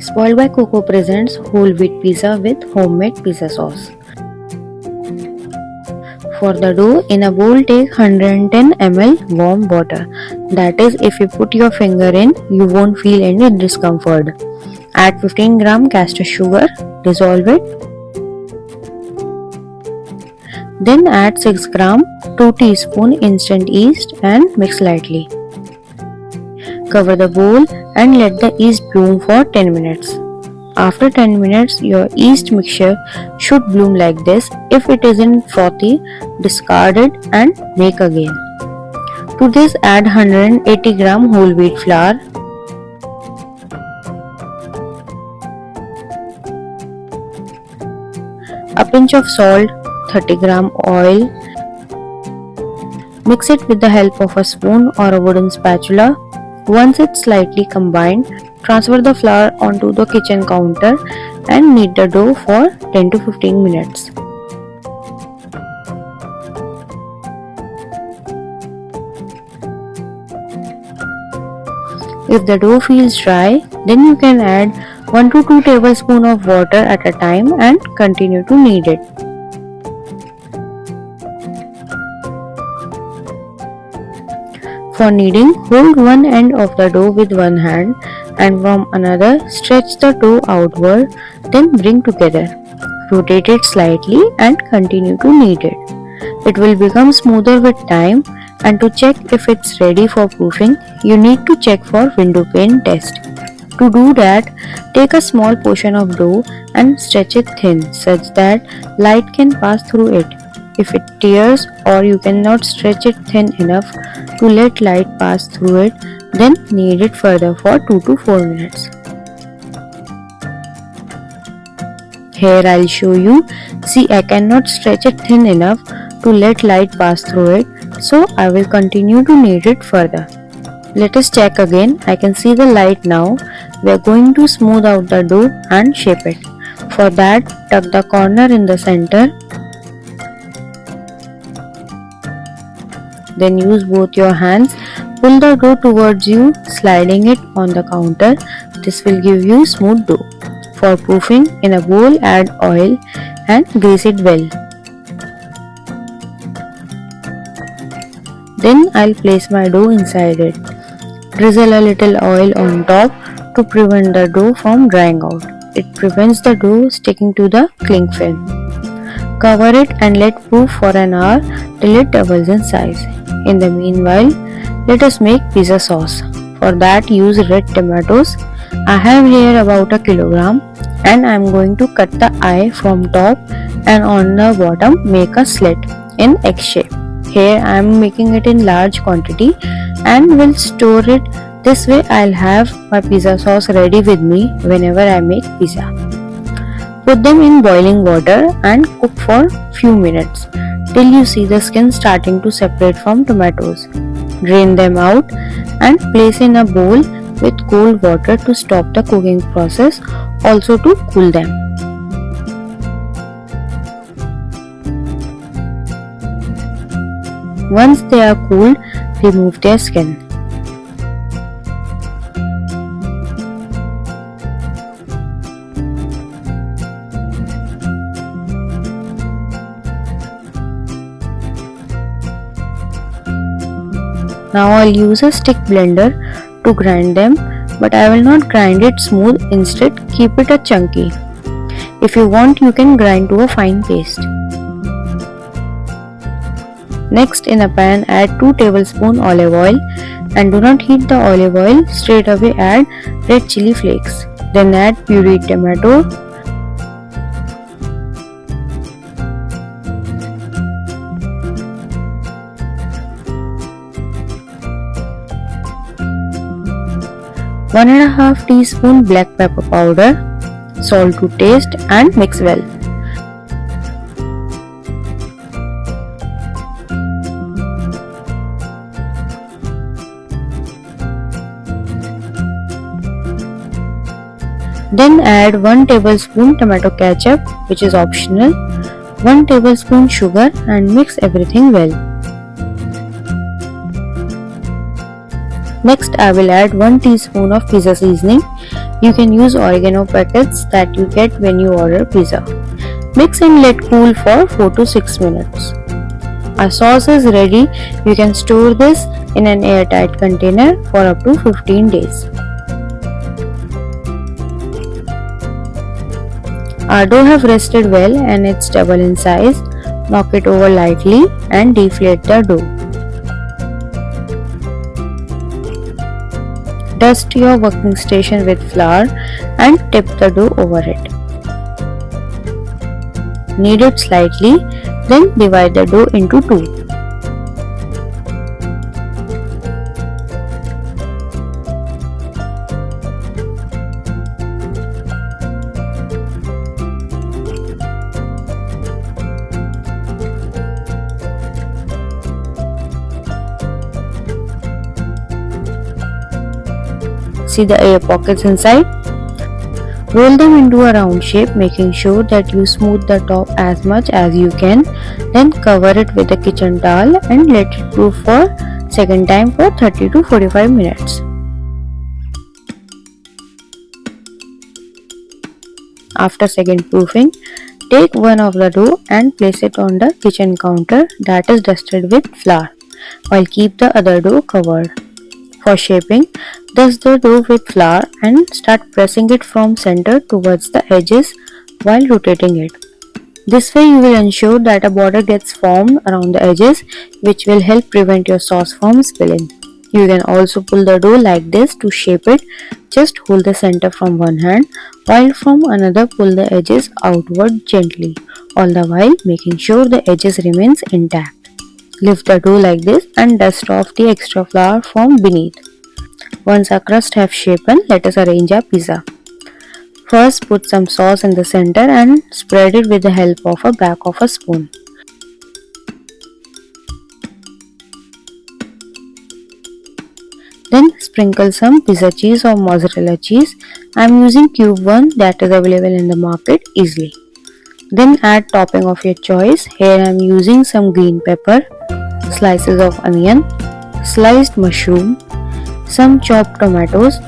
Spoiled by Coco presents whole wheat pizza with homemade pizza sauce. For the dough, in a bowl take 110 ml warm water. That is, if you put your finger in, you won't feel any discomfort. Add 15 gram castor sugar, dissolve it. Then add 6 gram 2 teaspoon instant yeast and mix lightly. Cover the bowl and let the yeast bloom for 10 minutes. After 10 minutes, your yeast mixture should bloom like this. If it isn't frothy, discard it and make again. To this, add 180 gram whole wheat flour, a pinch of salt, 30 gram oil. Mix it with the help of a spoon or a wooden spatula. Once it's slightly combined, transfer the flour onto the kitchen counter and knead the dough for 10 to 15 minutes. If the dough feels dry, then you can add 1 to 2 tablespoons of water at a time and continue to knead it. For kneading, hold one end of the dough with one hand and from another stretch the dough outward, then bring together. Rotate it slightly and continue to knead it. It will become smoother with time, and to check if it's ready for proofing, you need to check for window pane test. To do that, take a small portion of dough and stretch it thin such that light can pass through it. If it tears or you cannot stretch it thin enough to let light pass through it, then knead it further for 2 to 4 minutes. Here I'll show you. See, I cannot stretch it thin enough to let light pass through it, so I will continue to knead it further. Let us check again. I can see the light now. We are going to smooth out the dough and shape it. For that, tuck the corner in the center. Then use both your hands. Pull the dough towards you, sliding it on the counter. This will give you smooth dough. For proofing, in a bowl add oil and grease it well. Then I'll place my dough inside it. Drizzle a little oil on top to prevent the dough from drying out. It prevents the dough sticking to the cling film. Cover it and let proof for an hour till it doubles in size. In the meanwhile, let us make pizza sauce. For that, use red tomatoes. I have here about a kilogram, and I am going to cut the eye from top and on the bottom make a slit in X shape. Here I am making it in large quantity and will store it. This way I'll have my pizza sauce ready with me whenever I make pizza. Put them in boiling water and cook for few minutes till you see the skin starting to separate from tomatoes. Drain them out and place in a bowl with cold water to stop the cooking process, also to cool them. Once they are cooled, remove their skin. Now I'll use a stick blender to grind them, but I will not grind it smooth. Instead, keep it a chunky. If you want, you can grind to a fine paste. Next, in a pan, add 2 tablespoons olive oil and do not heat the olive oil. Straight away add red chili flakes. Then add pureed tomato. One and a half teaspoon black pepper powder, salt to taste and mix well. Then add 1 tablespoon tomato ketchup, which is optional, 1 tablespoon sugar and mix everything well. Next I will add 1 teaspoon of pizza seasoning You can use oregano packets that you get when you order pizza. Mix and let cool for 4 to 6 minutes. Our sauce is ready. You can store this in an airtight container for up to 15 days. Our dough have rested well and it's double in size. Knock it over lightly and deflate the dough. Dust your working station with flour and tip the dough over it. Knead it slightly, then divide the dough into two. See the air pockets inside? Roll them into a round shape, making sure that you smooth the top as much as you can. Then cover it with a kitchen towel and let it proof for second time for 30 to 45 minutes. After second proofing, take one of the dough and place it on the kitchen counter that is dusted with flour, while keep the other dough covered. For shaping, dust the dough with flour and start pressing it from center towards the edges while rotating it. This way you will ensure that a border gets formed around the edges, which will help prevent your sauce from spilling. You can also pull the dough like this to shape it. Just hold the center from one hand while from another pull the edges outward gently, all the while making sure the edges remains intact. Lift the dough like this and dust off the extra flour from beneath. Once our crust have shapen, let us arrange our pizza. First, put some sauce in the center and spread it with the help of a back of a spoon. Then sprinkle some pizza cheese or mozzarella cheese. I am using cube one that is available in the market easily. Then add topping of your choice. Here I am using some green pepper, slices of onion, sliced mushroom, some chopped tomatoes,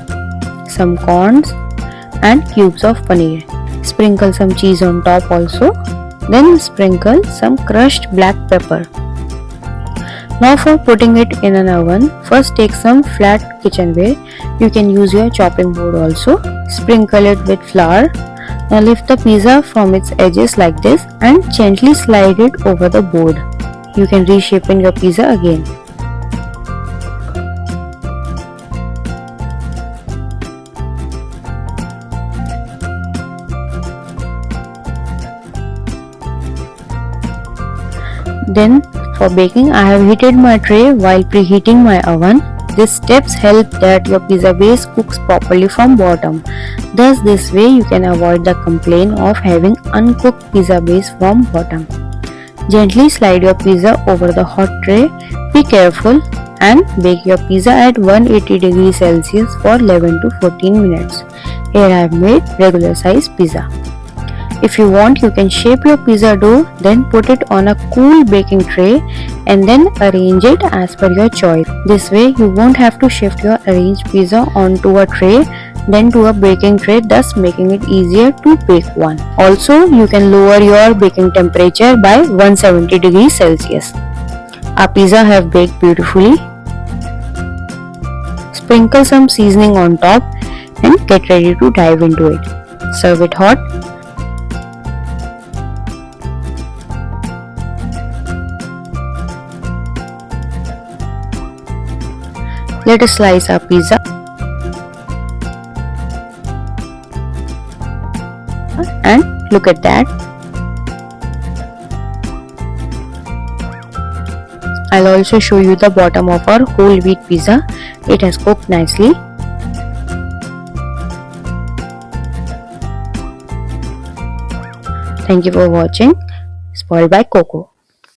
some corns and cubes of paneer. Sprinkle some cheese on top also. Then sprinkle some crushed black pepper. Now for putting it in an oven, first take some flat kitchenware. You can use your chopping board also. Sprinkle it with flour. Now lift the pizza from its edges like this and gently slide it over the board. You can reshape in your pizza again. Then for baking, I have heated my tray while preheating my oven. These steps help that your pizza base cooks properly from bottom. Thus this way you can avoid the complaint of having uncooked pizza base from bottom. Gently slide your pizza over the hot tray. Be careful and bake your pizza at 180 degrees Celsius for 11 to 14 minutes. Here I have made regular size pizza. If you want, you can shape your pizza dough, then put it on a cool baking tray and then arrange it as per your choice. This way you won't have to shift your arranged pizza onto a tray then to a baking tray, thus making it easier to bake one. Also, you can lower your baking temperature by 170 degrees Celsius. Our pizza have baked beautifully. Sprinkle some seasoning on top and get ready to dive into it. Serve it hot. Let us slice our pizza and look at that. I'll also show you the bottom of our whole wheat pizza. It has cooked nicely. Thank you for watching. Spoiled by Coco.